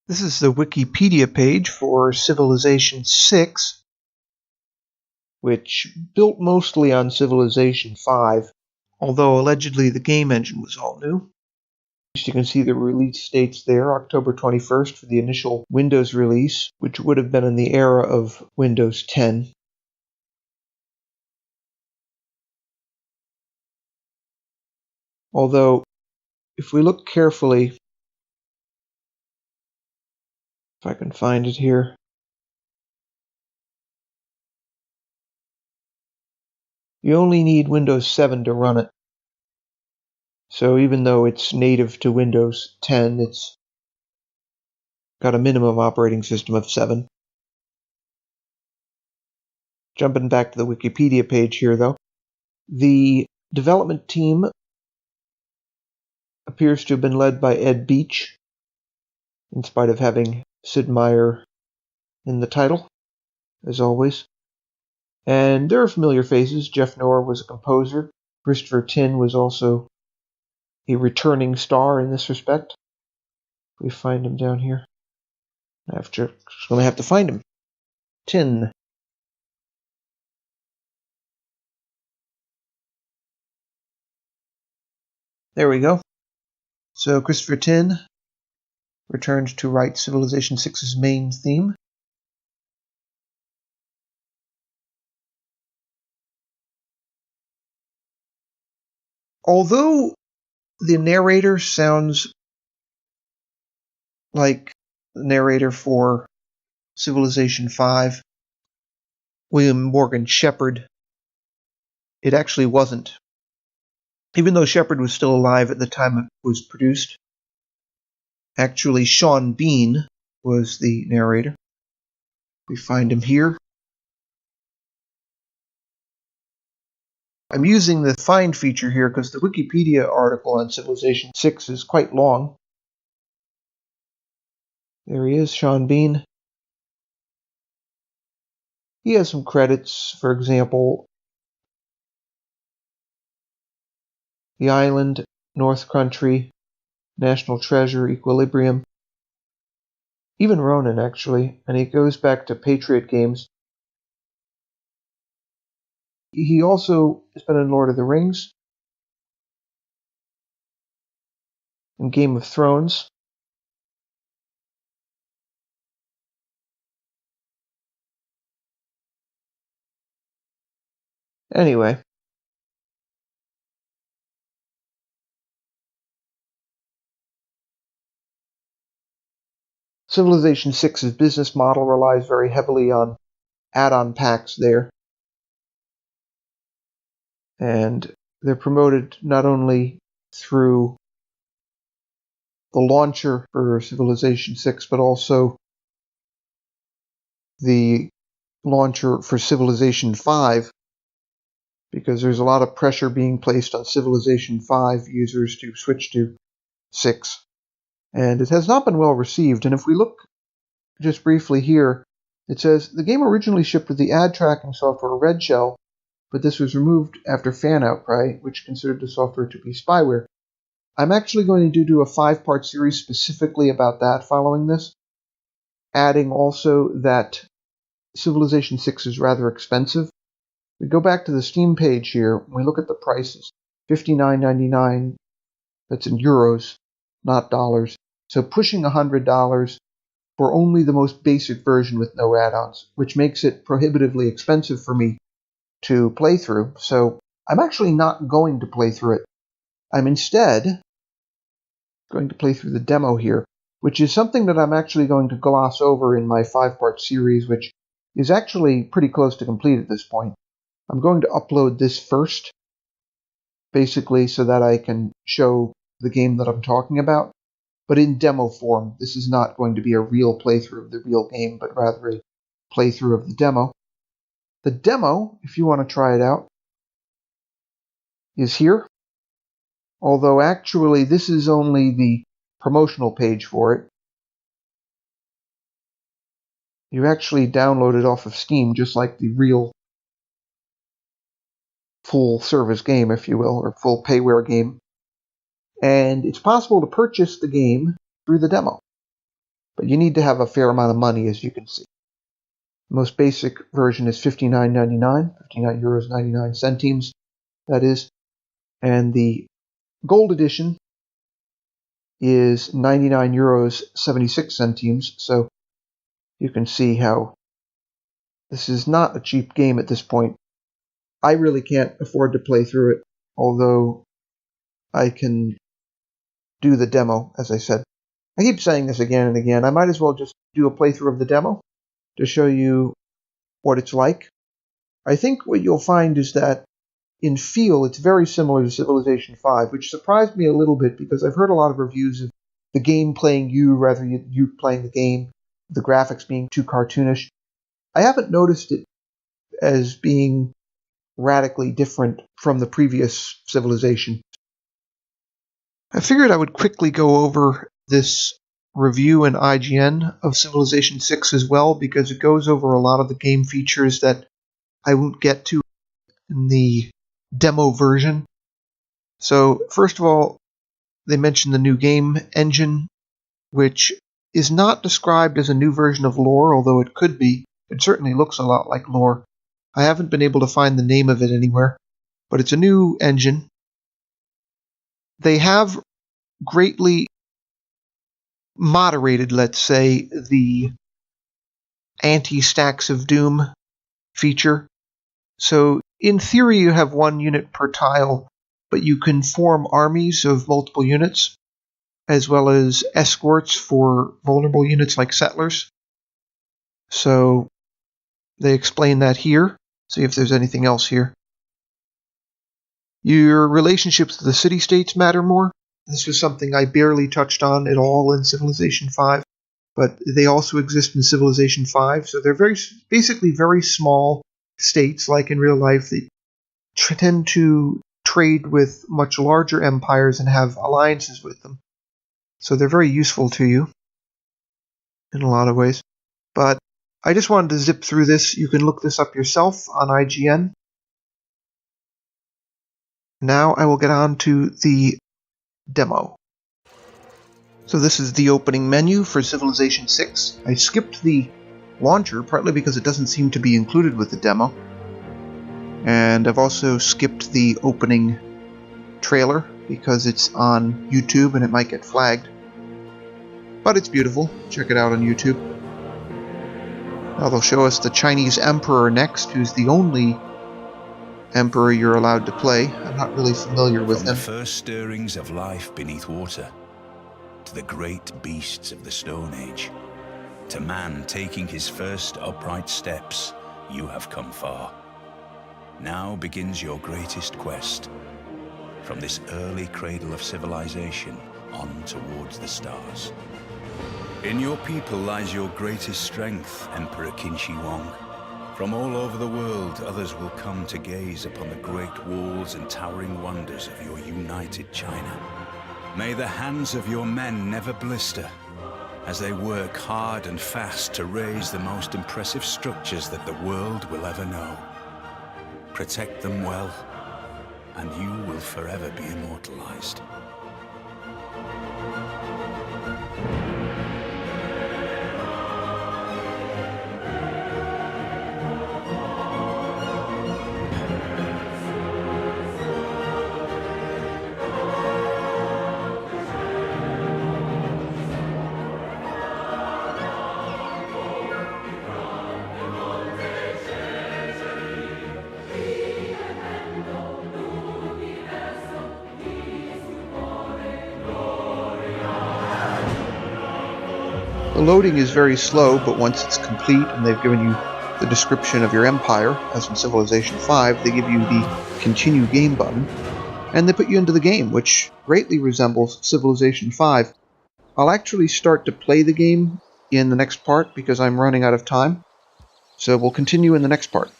This is the Wikipedia page for Civilization 6, which built mostly on Civilization 5, although allegedly the game engine was all new. You can see the release dates there, October 21st for the initial Windows release, which would have been in the era of Windows 10. Although, if we look carefully, if I can find it here, you only need Windows 7 to run it. So even though it's native to Windows 10, it's got a minimum operating system of 7. Jumping back to the Wikipedia page here, though, the development team appears to have been led by Ed Beach, in spite of having Sid Meier in the title, as always. And there are familiar faces. Geoff Knorr was a composer. Christopher Tin was also a returning star in this respect. We find him down here. I'm just going to have to find him. Tin. There we go. So Christopher Tin returned to write Civilization 6's main theme. Although the narrator sounds like the narrator for Civilization 5, William Morgan Sheppard, it actually wasn't. Even though Sheppard was still alive at the time it was produced, actually Sean Bean was the narrator. We find him here. I'm using the find feature here because the Wikipedia article on Civilization 6 is quite long. There he is, Sean Bean. He has some credits, for example, The Island, North Country, National Treasure, Equilibrium, even Ronin, actually, and he goes back to Patriot Games. He also has been in Lord of the Rings and Game of Thrones. Anyway, Civilization 6's business model relies very heavily on add-on packs there. And they're promoted not only through the launcher for Civilization 6, but also the launcher for Civilization 5, because there's a lot of pressure being placed on Civilization 5 users to switch to 6. And it has not been well received. And if we look just briefly here, it says, the game originally shipped with the ad tracking software Red Shell, but this was removed after fan outcry, which considered the software to be spyware. I'm actually going to do a 5-part series specifically about that following this, adding also that Civilization 6 is rather expensive. We go back to the Steam page here, we look at the prices. $59.99, that's in euros, not dollars. So pushing $100 for only the most basic version with no add-ons, which makes it prohibitively expensive for me to play through. So I'm actually not going to play through it. I'm instead going to play through the demo here, which is something that I'm actually going to gloss over in my 5-part series, which is actually pretty close to complete at this point. I'm going to upload this first, basically so that I can show the game that I'm talking about, but in demo form. This is not going to be a real playthrough of the real game, but rather a playthrough of the demo. The demo, if you want to try it out, is here. Although actually this is only the promotional page for it. You actually download it off of Steam, just like the real full service game, if you will, or full payware game. And it's possible to purchase the game through the demo. But you need to have a fair amount of money, as you can see. The most basic version is €59.99, 59 euros 99 centimes, that is. And the gold edition is 99 euros 76 centimes, so you can see how this is not a cheap game at this point. I really can't afford to play through it, although I can do the demo, as I said. I keep saying this again and again. I might as well just do a playthrough of the demo to show you what it's like. I think what you'll find is that in feel, it's very similar to Civilization 5, which surprised me a little bit because I've heard a lot of reviews of the game playing you rather than you playing the game, the graphics being too cartoonish. I haven't noticed it as being radically different from the previous Civilization. I figured I would quickly go over this review in IGN of Civilization 6 as well, because it goes over a lot of the game features that I won't get to in the demo version. So, first of all, they mention the new game engine, which is not described as a new version of lore, although it could be. It certainly looks a lot like lore. I haven't been able to find the name of it anywhere, but it's a new engine. They have greatly moderated, let's say, the anti-stacks of doom feature. So, in theory, you have one unit per tile, but you can form armies of multiple units, as well as escorts for vulnerable units like settlers. So, they explain that here. See if there's anything else here. Your relationships to the city-states matter more. This was something I barely touched on at all in Civilization 5, but they also exist in Civilization 5, so they're basically very small states, like in real life. They tend to trade with much larger empires and have alliances with them. So they're very useful to you in a lot of ways. But I just wanted to zip through this. You can look this up yourself on IGN. Now I will get on to the demo. So this is the opening menu for Civilization 6. I skipped the launcher, partly because it doesn't seem to be included with the demo. And I've also skipped the opening trailer because it's on YouTube and it might get flagged. But it's beautiful. Check it out on YouTube. Now they'll show us the Chinese Emperor next, who's the only Emperor you're allowed to play. I'm not really familiar with him. From the first stirrings of life beneath water, to the great beasts of the Stone Age, to man taking his first upright steps, you have come far. Now begins your greatest quest, from this early cradle of civilization on towards the stars. In your people lies your greatest strength, Emperor Qin Shi Huang. From all over the world, others will come to gaze upon the great walls and towering wonders of your united China. May the hands of your men never blister, as they work hard and fast to raise the most impressive structures that the world will ever know. Protect them well, and you will forever be immortalized. The loading is very slow, but once it's complete and they've given you the description of your empire, as in Civilization 5, they give you the Continue Game button, and they put you into the game, which greatly resembles Civilization 5. I'll actually start to play the game in the next part because I'm running out of time, so we'll continue in the next part.